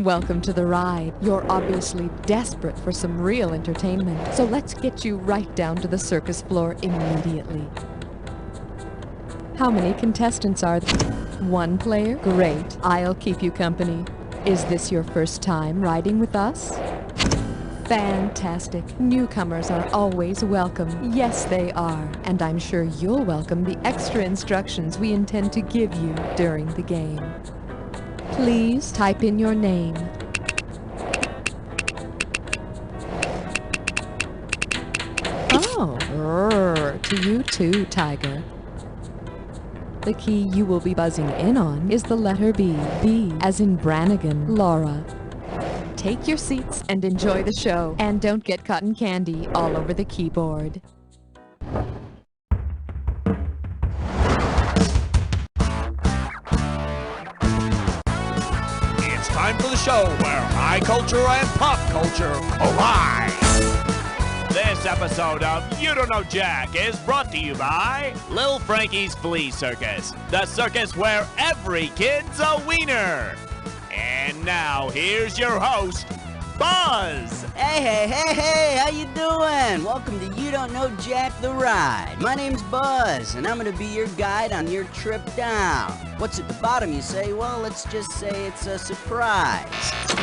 Welcome to the ride. You're obviously desperate for some real entertainment, so let's get you right down to the circus floor immediately. How many contestants are there? One player? Great. I'll keep you company. Is this your first time riding with us? Fantastic. Newcomers are always welcome. Yes, they are. And I'm sure you'll welcome the extra instructions we intend to give you during the game. Please type in your name. Oh, to you too, Tiger. The key you will be buzzing in on is the letter B. B as in Brannigan, Laura. Take your seats and enjoy the show. And don't get cotton candy all over the keyboard. It's time for the show where high culture and pop culture collide. This episode of You Don't Know Jack is brought to you by Lil Frankie's Flea Circus, the circus where every kid's a wiener. And now, here's your host, Buzz! Hey, how you doing? Welcome to You Don't Know Jack the Ride. My name's Buzz, and I'm gonna be your guide on your trip down. What's at the bottom, you say? Well, let's just say it's a surprise.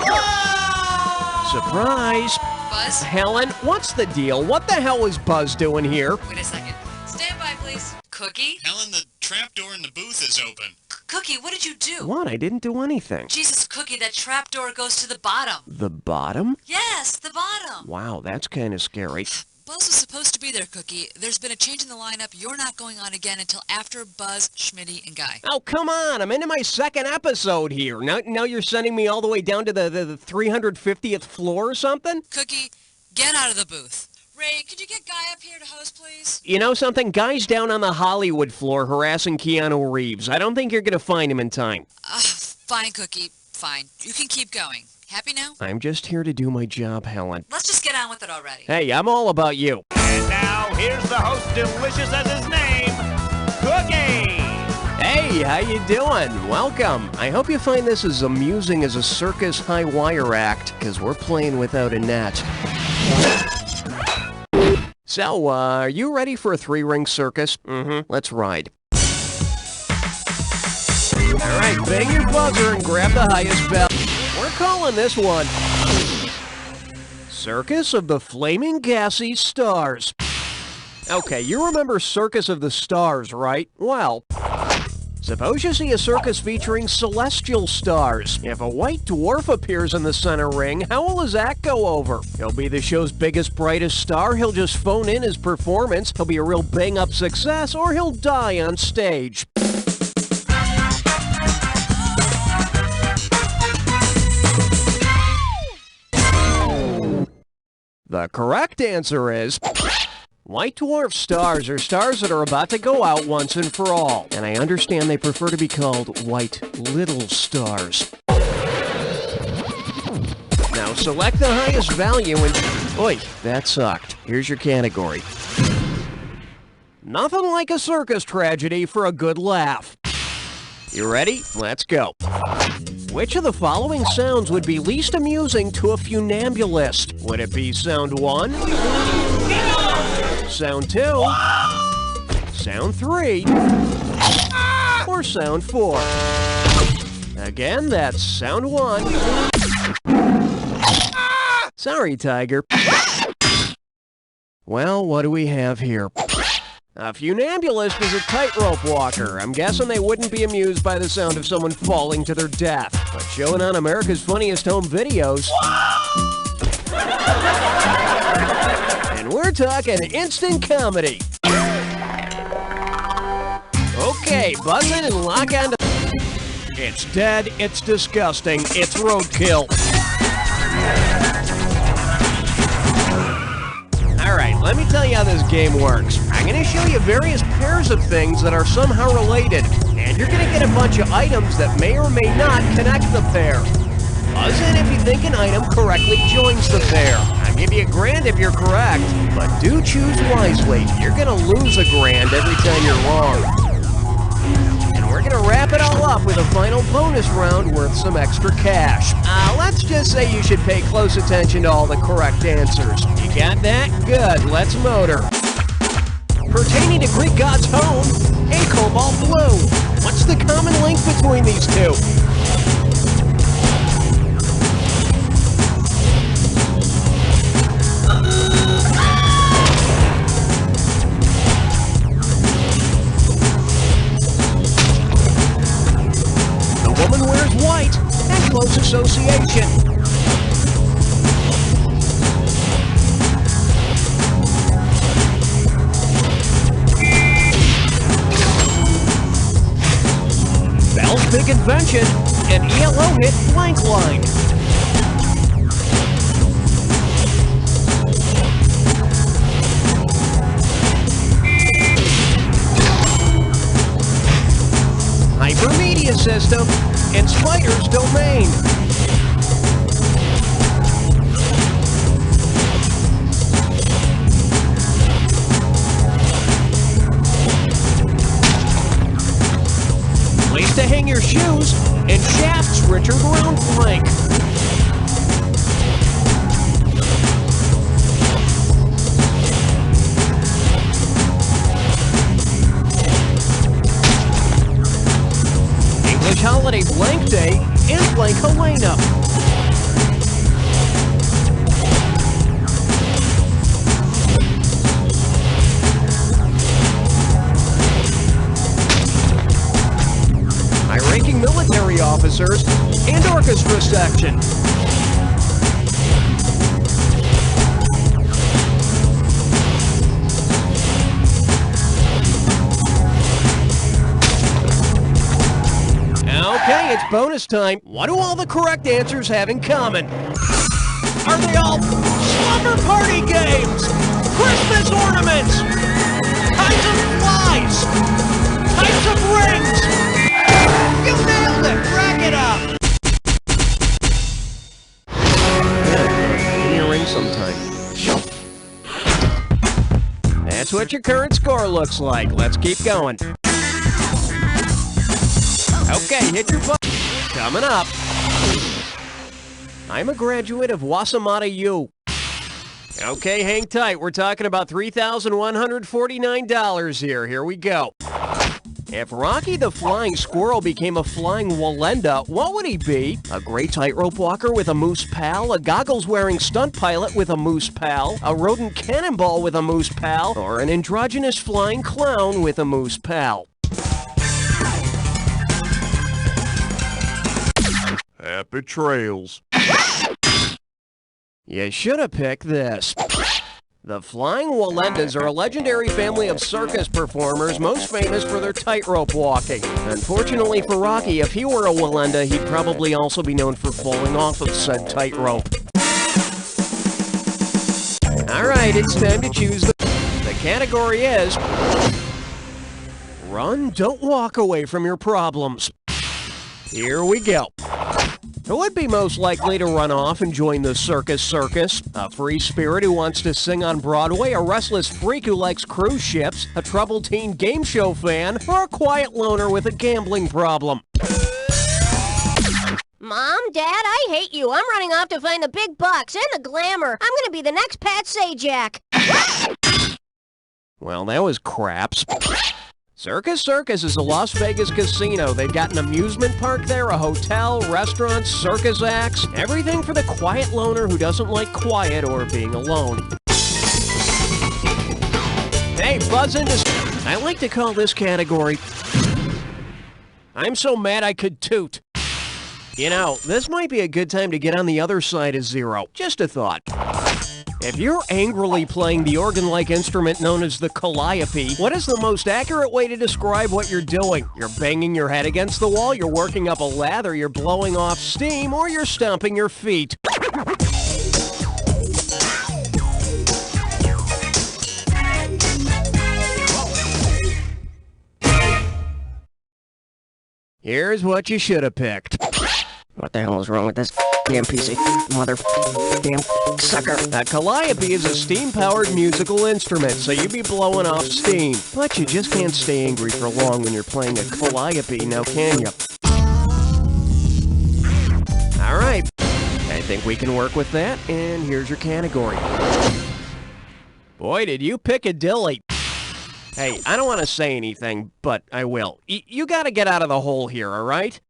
Whoa! Surprise! Buzz? Helen, what's the deal? What the hell is Buzz doing here? Wait a second. Stand by, please. Cookie? Helen, the trapdoor in the booth is open. Cookie, what did you do? What? I didn't do anything. Jesus, Cookie, that trapdoor goes to the bottom. The bottom? Yes, the bottom. Wow, that's kind of scary. Buzz was supposed to be there, Cookie. There's been a change in the lineup. You're not going on again until after Buzz, Schmitty, and Guy. Oh, come on. I'm into my second episode here. Now you're sending me all the way down to the 350th floor or something? Cookie, get out of the booth. Ray, could you get Guy up here to host, please? You know something? Guy's down on the Hollywood floor harassing Keanu Reeves. I don't think you're going to find him in time. Fine, Cookie. Fine. You can keep going. Happy now? I'm just here to do my job, Helen. Let's just get on with it already. Hey, I'm all about you. And now, here's the host, delicious as his name, Cookie! Hey, how you doing? Welcome. I hope you find this as amusing as a circus high wire act, because we're playing without a net. So, are you ready for a three-ring circus? Let's ride. All right, bang your buzzer and grab the highest bell. We're calling this one Circus of the Flaming Gassy Stars. Okay, you remember Circus of the Stars, right? Well, suppose you see a circus featuring celestial stars. If a white dwarf appears in the center ring, how will his act go over? He'll be the show's biggest, brightest star, he'll just phone in his performance, he'll be a real bang-up success, or he'll die on stage. The correct answer is white dwarf stars are stars that are about to go out once and for all. And I understand they prefer to be called white little stars. Now select the highest value and... Oi, that sucked. Here's your category. Nothing like a circus tragedy for a good laugh. You ready? Let's go. Which of the following sounds would be least amusing to a funambulist? Would it be sound 1? Sound 2? Sound 3? Or sound 4? Again, that's sound 1. Sorry, Tiger. Well, what do we have here? A funambulist is a tightrope walker. I'm guessing they wouldn't be amused by the sound of someone falling to their death. But showing on America's Funniest Home Videos... And we're talking instant comedy. Okay, buzz in and lock on to... It's dead, it's disgusting, it's roadkill. Alright, let me tell you how this game works. I'm going to show you various pairs of things that are somehow related, and you're going to get a bunch of items that may or may not connect the pair. Buzz in if you think an item correctly joins the pair. I'll give you $1,000 if you're correct, but do choose wisely. You're going to lose $1,000 every time you're wrong. And we're gonna wrap it all up with a final bonus round worth some extra cash. Let's just say you should pay close attention to all the correct answers. You got that? Good, let's motor. Pertaining to Greek god's home, a cobalt blue. What's the common link between these two? Woman wears white and close association. Bell's big invention, an ELO hit blank line. Hypermedia system in Spider's domain. Place to hang your shoes in Shaft's Richard Round blank. Holiday blank day in blank Helena. High-ranking military officers and orchestra section. Okay, it's bonus time. What do all the correct answers have in common? Are they all slumber party games? Christmas ornaments? Kinds of flies? Types of rings? You nailed it! Rack it up! Yeah, give me a ring sometime. That's what your current score looks like. Let's keep going. Okay, hit your button. Coming up. I'm a graduate of Wasamata U. Okay, hang tight. We're talking about $3,149 here. Here we go. If Rocky the Flying Squirrel became a flying Walenda, what would he be? A great tightrope walker with a moose pal? A goggles-wearing stunt pilot with a moose pal? A rodent cannonball with a moose pal? Or an androgynous flying clown with a moose pal? Happy trails. You should have picked this. The Flying Walendas are a legendary family of circus performers most famous for their tightrope walking. Unfortunately for Rocky, if he were a Walenda, he'd probably also be known for falling off of said tightrope. Alright, it's time to choose the category is Run, don't walk away from your problems. Here we go. Who would be most likely to run off and join the circus? A free spirit who wants to sing on Broadway, a restless freak who likes cruise ships, a troubled teen game show fan, or a quiet loner with a gambling problem? Mom, Dad, I hate you. I'm running off to find the big bucks and the glamour. I'm gonna be the next Pat Sajak. Well, that was craps. CIRCUS is a Las Vegas casino. They've got an amusement park there, a hotel, restaurants, circus acts, everything for the quiet loner who doesn't like quiet or being alone. Hey, buzz into... I like to call this category, I'm so mad I could toot. You know, this might be a good time to get on the other side of zero. Just a thought. If you're angrily playing the organ-like instrument known as the calliope, what is the most accurate way to describe what you're doing? You're banging your head against the wall, you're working up a lather, you're blowing off steam, or you're stomping your feet. Here's what you should have picked. What the hell is wrong with this damn PC? Mother damn sucker. A calliope is a steam-powered musical instrument, so you be blowing off steam. But you just can't stay angry for long when you're playing a calliope, now can you? Alright, I think we can work with that, and here's your category. Boy, did you Piccadilly. Hey, I don't want to say anything, but I will. You gotta get out of the hole here, alright?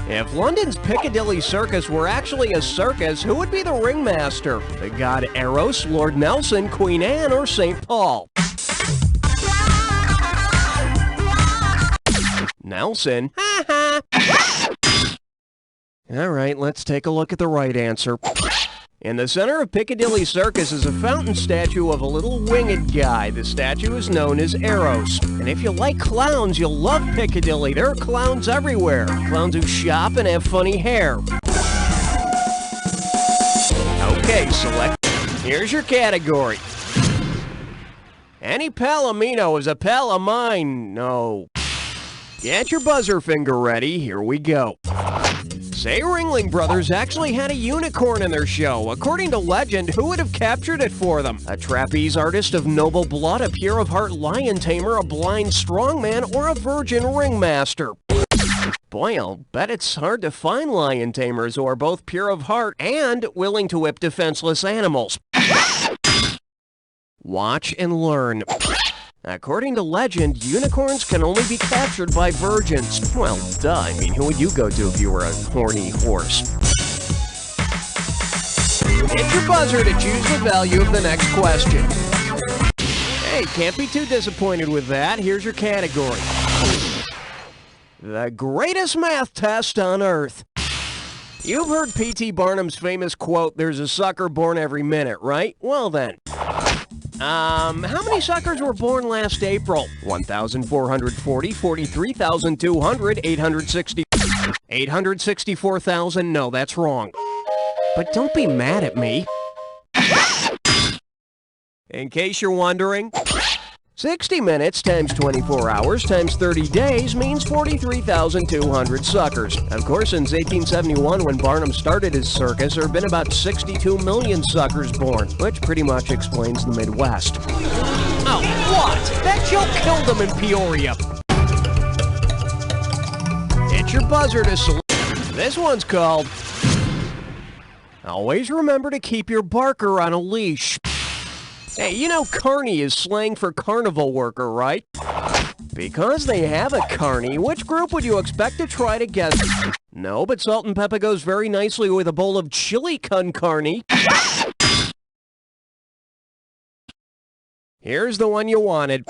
If London's Piccadilly Circus were actually a circus, who would be the ringmaster? The god Eros, Lord Nelson, Queen Anne, or St. Paul? Nelson? Ha ha! Alright, let's take a look at the right answer. In the center of Piccadilly Circus is a fountain statue of a little winged guy. The statue is known as Eros. And if you like clowns, you'll love Piccadilly. There are clowns everywhere. Clowns who shop and have funny hair. Okay, select. Here's your category. Any palomino is a pal of mine. No. Get your buzzer finger ready. Here we go. Say Ringling Brothers actually had a unicorn in their show. According to legend, who would have captured it for them? A trapeze artist of noble blood, a pure of heart lion tamer, a blind strongman, or a virgin ringmaster? Boy, I'll bet it's hard to find lion tamers who are both pure of heart and willing to whip defenseless animals. Watch and learn. According to legend, unicorns can only be captured by virgins. Well, duh, I mean, who would you go to if you were a horny horse? Hit your buzzer to choose the value of the next question. Hey, can't be too disappointed with that. Here's your category. The greatest math test on Earth. You've heard P.T. Barnum's famous quote, "There's a sucker born every minute," right? Well then. How many suckers were born last April? 1,440, 43,200, 860... 864,000? No, that's wrong. But don't be mad at me. In case you're wondering, 60 minutes times 24 hours times 30 days means 43,200 suckers. Of course, since 1871, when Barnum started his circus, there have been about 62 million suckers born, which pretty much explains the Midwest. Oh, what? That joke killed them in Peoria. Hit your buzzer to select. This one's called... Always remember to keep your barker on a leash. Hey, you know carny is slang for carnival worker, right? Because they have a carny, which group would you expect to try to guess? No, but salt and pepper goes very nicely with a bowl of chili con carne. Here's the one you wanted.